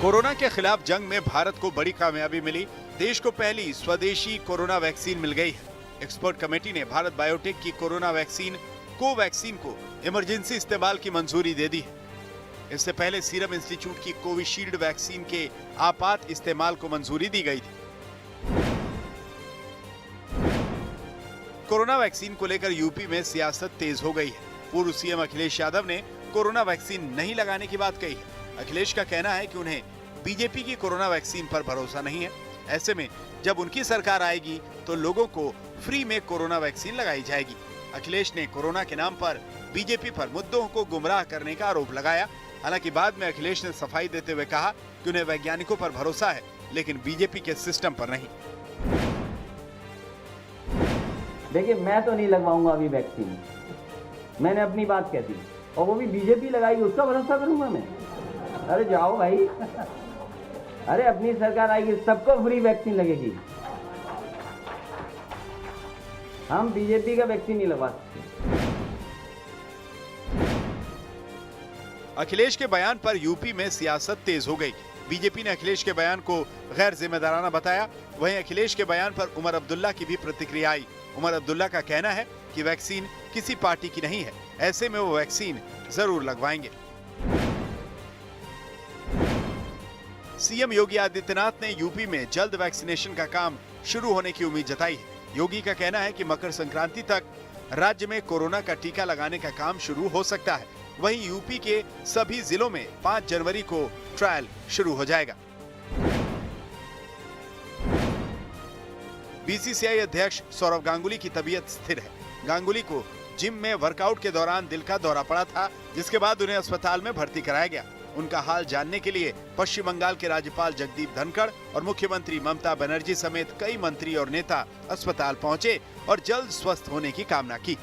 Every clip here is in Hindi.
कोरोना के खिलाफ जंग में भारत को बड़ी कामयाबी मिली। देश को पहली स्वदेशी कोरोना वैक्सीन मिल गई है। एक्सपर्ट कमेटी ने भारत बायोटेक की कोरोना वैक्सीन कोवैक्सीन को इमरजेंसी इस्तेमाल की मंजूरी दे दी है। इससे पहले सीरम इंस्टीट्यूट की कोविशील्ड वैक्सीन के आपात इस्तेमाल को मंजूरी दी गई थी। कोरोना वैक्सीन को लेकर यूपी में सियासत तेज हो गई है। पूर्व सीएम अखिलेश यादव ने कोरोना वैक्सीन नहीं लगाने की बात कही है। अखिलेश का कहना है कि उन्हें बीजेपी की कोरोना वैक्सीन पर भरोसा नहीं है। ऐसे में जब उनकी सरकार आएगी तो लोगों को फ्री में कोरोना वैक्सीन लगाई जाएगी। अखिलेश ने कोरोना के नाम पर बीजेपी पर मुद्दों को गुमराह करने का आरोप लगाया। हालांकि बाद में अखिलेश ने सफाई देते हुए कहा कि उन्हें वैज्ञानिकों पर भरोसा है, लेकिन बीजेपी के सिस्टम पर नहीं। देखिए, मैं तो नहीं लगवाऊंगा अभी वैक्सीन। मैंने अपनी बात कह दी, और वो भी बीजेपी लगाएगी, उसका भरोसा करूंगा मैं? अरे जाओ भाई। अरे अपनी सरकार आएगी, सबको फ्री वैक्सीन लगेगी। हम बीजेपी का वैक्सीन नहीं लगवा सकते। अखिलेश के बयान पर यूपी में सियासत तेज हो गई। बीजेपी ने अखिलेश के बयान को गैर जिम्मेदाराना बताया। वहीं अखिलेश के बयान पर उमर अब्दुल्ला की भी प्रतिक्रिया आई। उमर अब्दुल्ला का कहना है कि वैक्सीन किसी पार्टी की नहीं है, ऐसे में वो वैक्सीन जरूर लगवाएंगे। सीएम योगी आदित्यनाथ ने यूपी में जल्द वैक्सीनेशन का काम शुरू होने की उम्मीद जताई है। योगी का कहना है कि मकर संक्रांति तक राज्य में कोरोना का टीका लगाने का काम शुरू हो सकता है। वहीं यूपी के सभी जिलों में 5 जनवरी को ट्रायल शुरू हो जाएगा। बीसीसीआई अध्यक्ष सौरव गांगुली की तबीयत स्थिर है। गांगुली को जिम में वर्कआउट के दौरान दिल का दौरा पड़ा था, जिसके बाद उन्हें अस्पताल में भर्ती कराया गया। उनका हाल जानने के लिए पश्चिम बंगाल के राज्यपाल जगदीप धनखड़ और मुख्यमंत्री ममता बनर्जी समेत कई मंत्री और नेता अस्पताल पहुंचे और जल्द स्वस्थ होने की कामना की।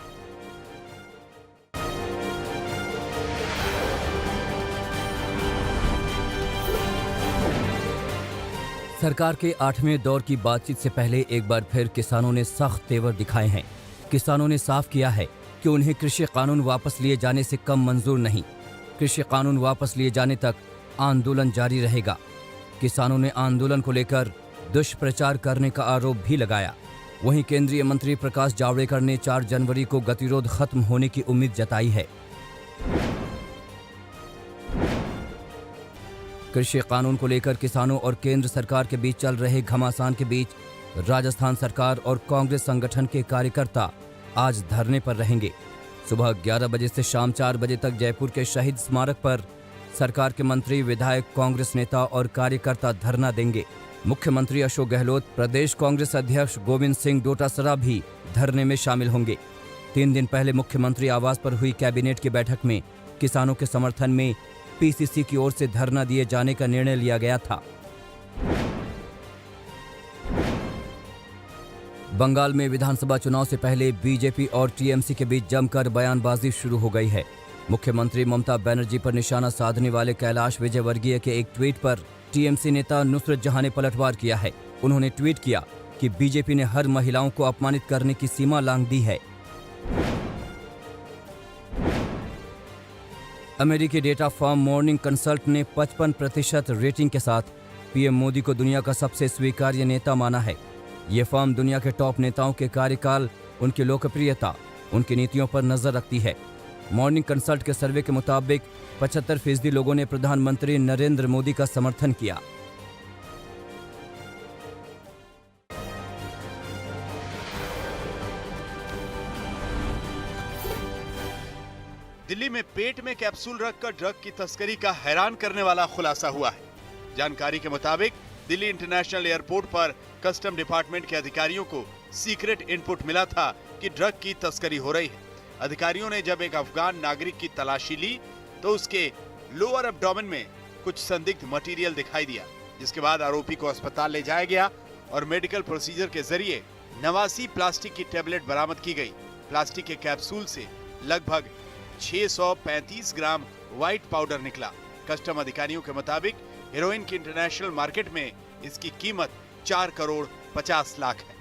सरकार के 8वें दौर की बातचीत से पहले एक बार फिर किसानों ने सख्त तेवर दिखाए हैं। किसानों ने साफ किया है कि उन्हें कृषि कानून वापस लिए जाने से कम मंजूर नहीं। कृषि कानून वापस लिए जाने तक आंदोलन जारी रहेगा। किसानों ने आंदोलन को लेकर दुष्प्रचार करने का आरोप भी लगाया। वहीं केंद्रीय मंत्री प्रकाश जावड़ेकर ने 4 जनवरी को गतिरोध खत्म होने की उम्मीद जताई है। कृषि कानून को लेकर किसानों और केंद्र सरकार के बीच चल रहे घमासान के बीच राजस्थान सरकार और कांग्रेस संगठन के कार्यकर्ता आज धरने पर रहेंगे। सुबह 11 बजे से शाम 4 बजे तक जयपुर के शहीद स्मारक पर सरकार के मंत्री, विधायक, कांग्रेस नेता और कार्यकर्ता धरना देंगे। मुख्यमंत्री अशोक गहलोत, प्रदेश कांग्रेस अध्यक्ष गोविंद सिंह डोटासरा भी धरने में शामिल होंगे। 3 दिन पहले मुख्यमंत्री आवास पर हुई कैबिनेट की बैठक में किसानों के समर्थन में पीसीसी की ओर से धरना दिए जाने का निर्णय लिया गया था। बंगाल में विधानसभा चुनाव से पहले बीजेपी और टीएमसी के बीच जमकर बयानबाजी शुरू हो गई है। मुख्यमंत्री ममता बनर्जी पर निशाना साधने वाले कैलाश विजयवर्गीय के एक ट्वीट पर टीएमसी नेता नुसरत जहां ने पलटवार किया है। उन्होंने ट्वीट किया कि बीजेपी ने हर महिलाओं को अपमानित करने की सीमा लांघ दी है। अमेरिकी डेटा फर्म मॉर्निंग कंसल्ट ने 55% रेटिंग के साथ पीएम मोदी को दुनिया का सबसे स्वीकार्य नेता माना है। ये फर्म दुनिया के टॉप नेताओं के कार्यकाल, उनकी लोकप्रियता, उनकी नीतियों पर नजर रखती है। मॉर्निंग कंसल्ट के सर्वे के मुताबिक 75% लोगों ने प्रधानमंत्री नरेंद्र मोदी का समर्थन किया। दिल्ली में पेट में कैप्सूल रखकर ड्रग की तस्करी का हैरान करने वाला खुलासा हुआ है। जानकारी के मुताबिक दिल्ली इंटरनेशनल एयरपोर्ट पर कस्टम डिपार्टमेंट के अधिकारियों को सीक्रेट इनपुट मिला था कि ड्रग की तस्करी हो रही है। अधिकारियों ने जब एक अफगान नागरिक की तलाशी ली तो उसके लोअर एब्डोमेन में कुछ संदिग्ध मटेरियल दिखाई दिया, जिसके बाद आरोपी को अस्पताल ले जाया गया और मेडिकल प्रोसीजर के जरिए 89 प्लास्टिक की टेबलेट बरामद की गई। प्लास्टिक के कैप्सूल से लगभग 635 ग्राम व्हाइट पाउडर निकला। कस्टम अधिकारियों के मुताबिक हेरोइन की इंटरनेशनल मार्केट में इसकी कीमत 4 करोड़ 50 लाख है।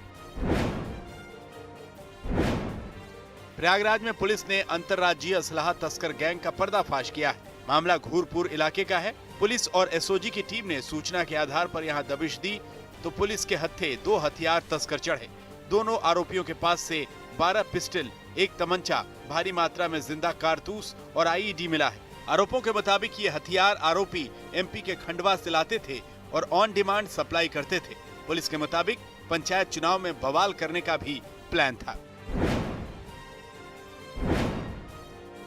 प्रयागराज में पुलिस ने अंतर्राज्यीय असलाह तस्कर गैंग का पर्दाफाश किया है। मामला घूरपुर इलाके का है। पुलिस और एसओजी की टीम ने सूचना के आधार पर यहां दबिश दी तो पुलिस के हत्थे 2 हथियार तस्कर चढ़े। दोनों आरोपियों के पास से 12 पिस्टल, 1 तमंचा, भारी मात्रा में जिंदा कारतूस और आईईडी मिला है। आरोपों के मुताबिक ये हथियार आरोपी एमपी के खंडवा से लाते थे और ऑन डिमांड सप्लाई करते थे। पुलिस के मुताबिक पंचायत चुनाव में बवाल करने का भी प्लान था।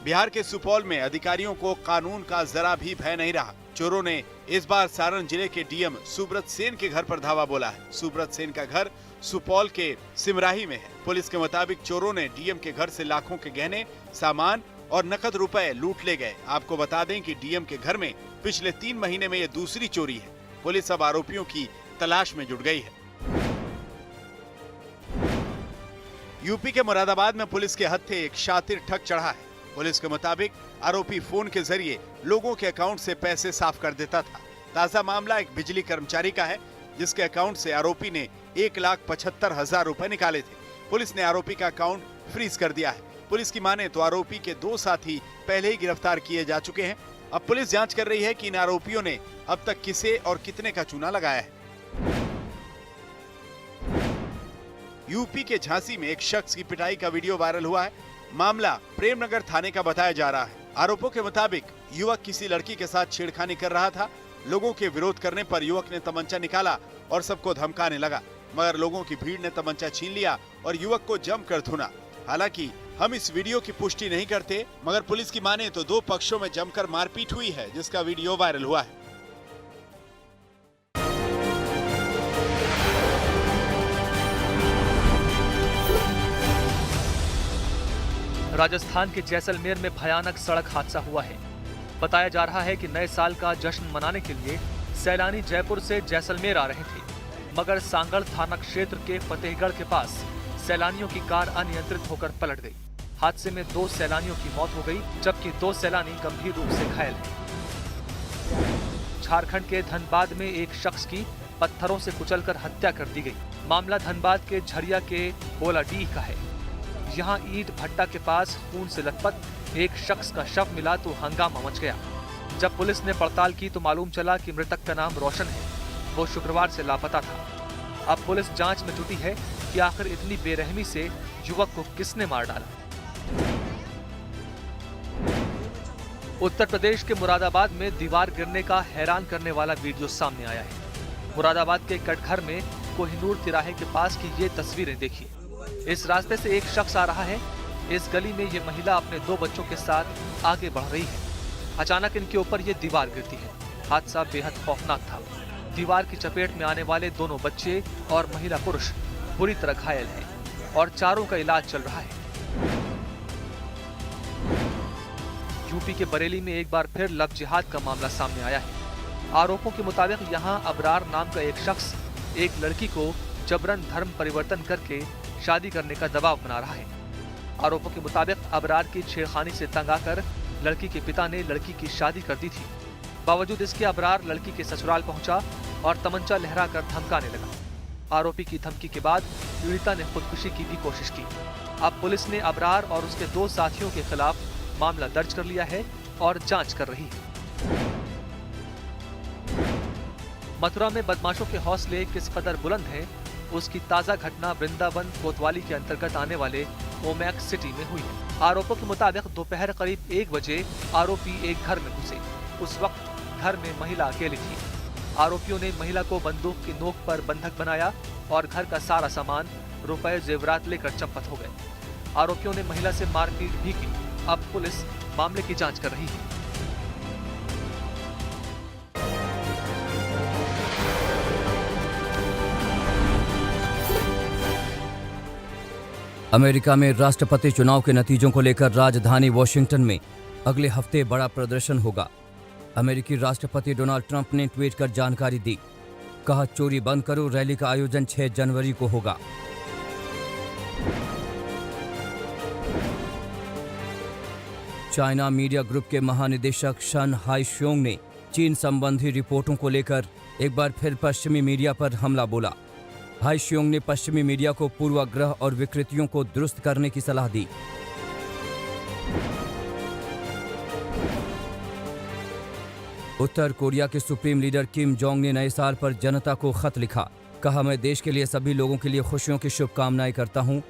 बिहार के सुपौल में अधिकारियों को कानून का जरा भी भय नहीं रहा। चोरों ने इस बार सारण जिले के डीएम सुब्रत सेन के घर पर धावा बोला है। सुब्रत सेन का घर सुपौल के सिमराही में है। पुलिस के मुताबिक चोरों ने डीएम के घर से लाखों के गहने, सामान और नकद रुपए लूट ले गए। आपको बता दें कि डीएम के घर में पिछले 3 महीने में ये दूसरी चोरी है। पुलिस अब आरोपियों की तलाश में जुट गई है। यूपी के मुरादाबाद में पुलिस के हत्थे एक शातिर ठग चढ़ा है। पुलिस के मुताबिक आरोपी फोन के जरिए लोगों के अकाउंट से पैसे साफ कर देता था। ताजा मामला एक बिजली कर्मचारी का है, जिसके अकाउंट से आरोपी ने 1,75,000 रुपए निकाले थे। पुलिस ने आरोपी का अकाउंट फ्रीज कर दिया है। पुलिस की माने तो आरोपी के 2 साथी पहले ही गिरफ्तार किए जा चुके हैं। अब पुलिस जांच कर रही है कि इन आरोपियों ने अब तक किसे और कितने का चूना लगाया है। यूपी के झांसी में एक शख्स की पिटाई का वीडियो वायरल हुआ है। मामला प्रेमनगर थाने का बताया जा रहा है। आरोपों के मुताबिक युवक किसी लड़की के साथ छेड़खानी कर रहा था। लोगों के विरोध करने पर युवक ने तमंचा निकाला और सबको धमकाने लगा, मगर लोगों की भीड़ ने तमंचा छीन लिया और युवक को जमकर धुना। हालांकि हम इस वीडियो की पुष्टि नहीं करते, मगर पुलिस की माने तो 2 पक्षों में जमकर मारपीट हुई है, जिसका वीडियो वायरल हुआ है। राजस्थान के जैसलमेर में भयानक सड़क हादसा हुआ है। बताया जा रहा है कि नए साल का जश्न मनाने के लिए सैलानी जयपुर से जैसलमेर आ रहे थे, मगर सांगड़ थाना क्षेत्र के फतेहगढ़ के पास सैलानियों की कार अनियंत्रित होकर पलट गई। हादसे में 2 सैलानियों की मौत हो गई, जबकि 2 सैलानी गंभीर रूप से घायल हैं। झारखंड के धनबाद में एक शख्स की पत्थरों से कुचलकर हत्या कर दी गई। मामला धनबाद के झरिया के बोलाडीह का है। यहाँ ईंट भट्टा के पास खून से लथपथ एक शख्स का शव मिला तो हंगामा मच गया। जब पुलिस ने पड़ताल की तो मालूम चला कि मृतक का नाम रोशन है। वो शुक्रवार से लापता था। अब पुलिस जांच में जुटी है कि आखिर इतनी बेरहमी से युवक को किसने मार डाला। उत्तर प्रदेश के मुरादाबाद में दीवार गिरने का हैरान करने वाला वीडियो सामने आया है। मुरादाबाद के कटघर में कोहिनूर तिराहे के पास की ये तस्वीरें देखिए। इस रास्ते से एक शख्स आ रहा है। इस गली में ये महिला अपने 2 बच्चों के साथ आगे बढ़ रही है। अचानक इनके ऊपर ये दीवार गिरती है। हादसा बेहद खौफनाक था। दीवार की चपेट में आने वाले दोनों बच्चे और महिला पुरुष बुरी तरह घायल हैं और चारों का इलाज चल रहा है। यूपी के बरेली में एक बार फिर लव जिहाद का मामला सामने आया है। आरोपों के मुताबिक यहां अबरार नाम का एक शख्स एक लड़की को जबरन धर्म परिवर्तन करके शादी करने का दबाव बना रहा है। आरोपों के मुताबिक अबरार की छेड़खानी से तंग आकर लड़की के पिता ने लड़की की शादी कर दी थी। बावजूद इसके अबरार लड़की के ससुराल पहुंचा और तमंचा लहराकर धमकाने लगा। आरोपी की धमकी के बाद पीड़िता ने खुदकुशी की भी कोशिश की। अब पुलिस ने अबरार और उसके 2 साथियों के खिलाफ मामला दर्ज कर लिया है और जांच कर रही है। मथुरा में बदमाशों के हौसले किस कदर बुलंद हैं, उसकी ताजा घटना वृंदावन कोतवाली के अंतर्गत आने वाले ओमैक सिटी में हुई है। आरोपों के मुताबिक दोपहर करीब 1 बजे आरोपी एक घर में घुसे। उस वक्त घर में महिला अकेली थी। आरोपियों ने महिला को बंदूक की नोक पर बंधक बनाया और घर का सारा सामान, रुपए, जेवरात लेकर चंपत हो गए। आरोपियों ने महिला से मारपीट भी की। अब पुलिस मामले की जांच कर रही है। अमेरिका में राष्ट्रपति चुनाव के नतीजों को लेकर राजधानी वॉशिंगटन में अगले हफ्ते बड़ा प्रदर्शन होगा। अमेरिकी राष्ट्रपति डोनाल्ड ट्रंप ने ट्वीट कर जानकारी दी। कहा, चोरी बंद करो, रैली का आयोजन 6 जनवरी को होगा। चाइना मीडिया ग्रुप के महानिदेशक शन हाईशोंग ने चीन संबंधी रिपोर्टों को लेकर एक बार फिर पश्चिमी मीडिया पर हमला बोला। हाईशोंग ने पश्चिमी मीडिया को पूर्वाग्रह और विकृतियों को दुरुस्त करने की सलाह दी। उत्तर कोरिया के सुप्रीम लीडर किम जोंग ने नए साल पर जनता को खत लिखा। कहा, मैं देश के लिए सभी लोगों के लिए खुशियों की शुभकामनाएं करता हूं।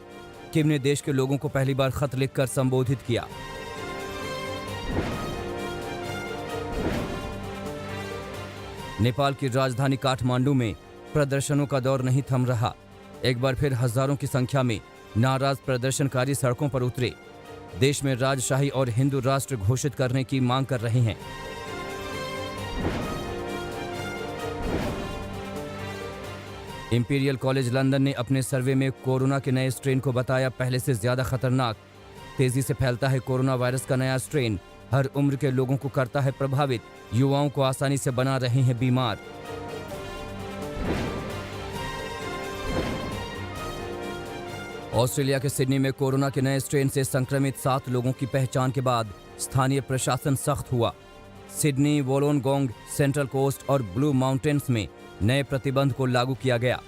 किम ने देश के लोगों को पहली बार खत लिखकर संबोधित किया। नेपाल की राजधानी काठमांडू में प्रदर्शनों का दौर नहीं थम रहा। एक बार फिर हजारों की संख्या में नाराज प्रदर्शनकारी सड़कों पर उतरे। देश में राजशाही और हिंदू राष्ट्र घोषित करने की मांग कर रहे हैं। इंपीरियल कॉलेज लंदन ने अपने सर्वे में कोरोना के नए स्ट्रेन को बताया पहले से ज्यादा खतरनाक। तेजी से फैलता है कोरोना वायरस का नया स्ट्रेन, हर उम्र के लोगों को करता है प्रभावित, युवाओं को आसानी से बना रहे हैं बीमार। ऑस्ट्रेलिया के सिडनी में कोरोना के नए स्ट्रेन से संक्रमित 7 लोगों की पहचान के बाद स्थानीय प्रशासन सख्त हुआ। सिडनी, वोलोंगोंग, सेंट्रल कोस्ट और ब्लू माउंटेन्स में नए प्रतिबंध को लागू किया गया।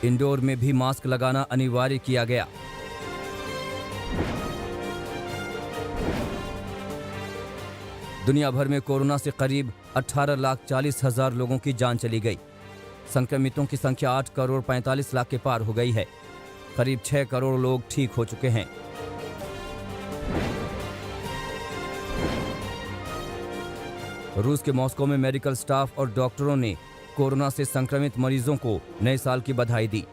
इंडोर में भी मास्क लगाना अनिवार्य किया गया। दुनिया भर में कोरोना से करीब 18,40,000 लोगों की जान चली गई। संक्रमितों की संख्या 8 करोड़ 45 लाख के पार हो गई है। करीब 6 करोड़ लोग ठीक हो चुके हैं। रूस के मॉस्को में मेडिकल स्टाफ और डॉक्टरों ने कोरोना से संक्रमित मरीजों को नए साल की बधाई दी।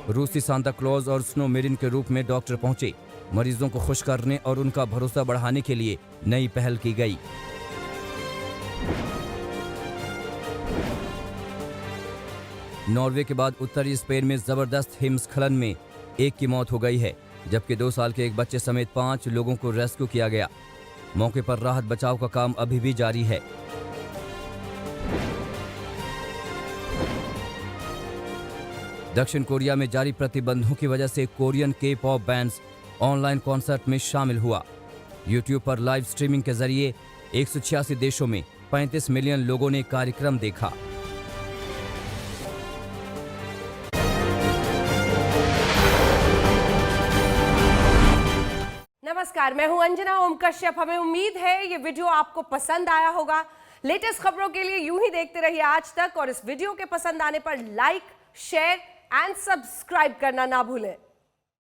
रूसी सांता क्लॉज और स्नो मेरिन के रूप में डॉक्टर पहुंचे। मरीजों को खुश करने और उनका भरोसा बढ़ाने के लिए नई पहल की गई। नॉर्वे के बाद उत्तरी स्पेन में जबरदस्त हिमस्खलन में एक की मौत हो गई है, जबकि 2 साल के एक बच्चे समेत 5 लोगों को रेस्क्यू किया गया। मौके पर राहत बचाव का काम अभी भी जारी है। दक्षिण कोरिया में जारी प्रतिबंधों की वजह से कोरियन के पॉप बैंड्स ऑनलाइन कॉन्सर्ट में शामिल हुआ। यूट्यूब पर लाइव स्ट्रीमिंग के जरिए 186 देशों में 35 मिलियन लोगों ने कार्यक्रम देखा। नमस्कार, मैं हूं अंजना ओम कश्यप। हमें उम्मीद है ये वीडियो आपको पसंद आया होगा। लेटेस्ट खबरों के लिए यूं ही देखते रहिए आज तक, और इस वीडियो के पसंद आने पर लाइक, शेयर एंड सब्सक्राइब करना ना भूलें।